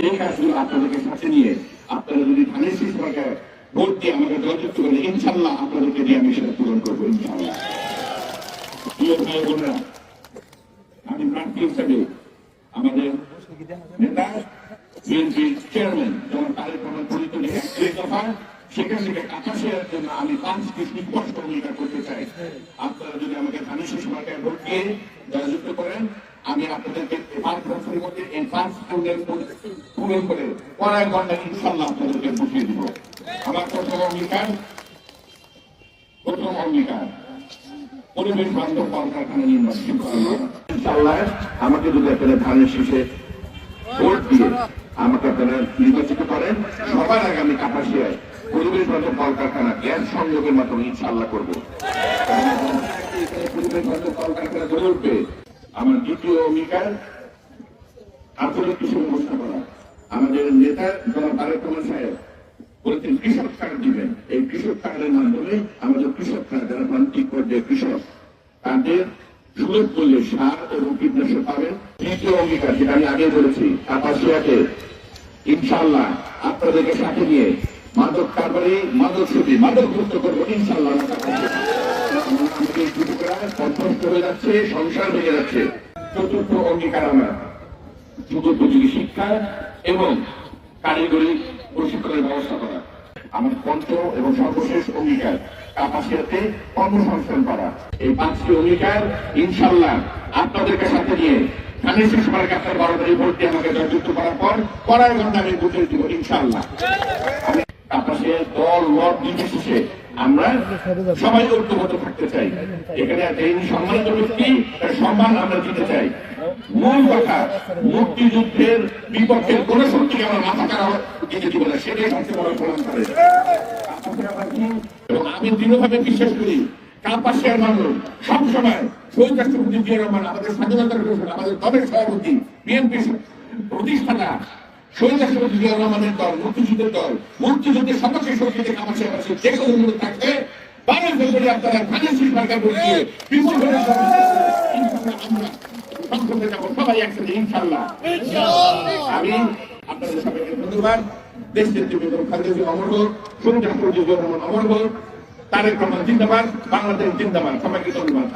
এই কাজগুলো আপনাদেরকে সাথে নিয়ে আপনারা যদি ধানের শীষ সরকার ভোট দিয়ে আমাকে জয়যুক্ত করেন, ইনশাল্লাহ আপনাদেরকে দিয়ে আমি সেটা পূরণ করবো ইনশাল্লাহ। প্রিয় ভাই বোনেরা, আমি প্রার্থী হিসাবে আমাদের নেতা বিএনপির চেয়ারম্যান যেমন তারেক রহমান পরিচয় একত্রিশ দফা সেখান থেকে কাপাসিয়ার জন্য আমি 5টি সুস্পষ্ট অঙ্গীকার করতে চাই। আপনারা যদি আমাকে ধানের শীষ সরকার ভোট দিয়ে জয়যুক্ত করেন, আমি আপনাদেরকে 5 বছরের মধ্যে এই 5 পূরণ করে পরের ঘন্টা ইনশাল্লাহ আপনাদেরকে বুঝিয়ে দিব। আমার প্রথম অঙ্গীকার পরিবেশ বান্ধব কলকারখানা নির্মাণ ইনশাল্লাহ। আমাকে যদি আপনারা ধানের শীষে ভোট দিয়ে আমাকে আপনারা নির্বাচিত করেন, সবার আগে আমি কাপাসিয়ায় পরিবেশ বান্ধব কলকারখানা গ্যাস সংযোগের মাধ্যমে ইনশাল্লাহ করবো। পরিবেশ বান্ধব কলকারখানা গড়ে উঠবে। আমার দ্বিতীয় অঙ্গীকার আঞ্চলিক কৃষি ব্যবস্থা করা। আমাদের নেতা জনাব তারেক রহমান সাহেব বলেছেন কৃষক কার্ড দিবেন। এই কৃষক কার্ডের মাধ্যমে আমাদের কৃষকরা যারা প্রান্তিক পর্যায়ে কৃষক তাদের সুলভ মূল্যে সার এবং কীটনাশক পাবেন। তৃতীয় অঙ্গীকার যেটা আমি আগে বলেছি, কাপাসিয়াকে ইনশাল্লাহ আপনাদেরকে সাথে নিয়ে মাদক কারবারি মাদক ছবি মাদক মুক্ত করবো ইনশাল্লাহ। কণ্ঠস্থ হয়ে যাচ্ছে, সংসার ভেঙে যাচ্ছে। চতুর্থ অঙ্গীকার আমার যুগোপযোগী শিক্ষা এবং কারিগরি প্রশিক্ষণের ব্যবস্থা করা। আমার পঞ্চম এবং সর্বশেষ অঙ্গীকার কাপাসিয়াতে কর্মসংস্থান করা। এই 5টি অঙ্গীকার ইনশাল্লাহ আপনাদেরকে সাথে নিয়ে ধানের শীষ সরকার 12 তারিখ ভোট দিয়ে আমাকে জয়যুক্ত করার পর পরের ঘন্টা আমি বুঝিয়ে দিব ইনশাল্লাহ। আমি কাপাসিয়ার দল মত নির্বিশেষে আমরা সবাই ঐক্যবদ্ধ থাকতে চাই। এখানে এই সম্মানিত ব্যক্তি তার সম্মান আমরা দিতে চাই। মূল কথা, মুক্তিযুদ্ধের বিপক্ষের কোন শক্তিকে আমার মাথা কাটা দিতে দিব না, সেটাই সবচেয়ে বড় প্রমাণ করে। এবং আমি দৃঢ়ভাবে বিশ্বাস করি কাপাসিয়ার মানুষ সবসময় শহীদ রাষ্ট্রপতি জিয়া রহমান আমাদের স্বাধীনতার ঘোষণা, আমাদের দলের সভাপতি বিএনপি প্রতিষ্ঠাতা শহীদ রাষ্ট্রপতি জিয়া রহমানের দল, মুক্তিযুদ্ধের দল, মুক্তিযুদ্ধের সকলকে শক্তিতে কাপাসিয়া যে কোনো অনুরোধ থাকবে 12 ফেব্রুয়ারি আপনারা ধানের শীষ সরকার ভোট দিয়ে বিপুল ভোটে আমরা সংসদে যাবো সবাই একসাথে ইনশাল্লাহ। আমি আপনাদের সবাইকে ধন্যবাদ। দেশ নেত্রী বেগম খালেদা জিয়া অমর হোক, শহীদ রাষ্ট্রপতি জিয়া রহমান অমর হোক, তারেক রহমান জিন্দাবাদ, বাংলাদেশ জিন্দাবাদ। সবাইকে ধন্যবাদ।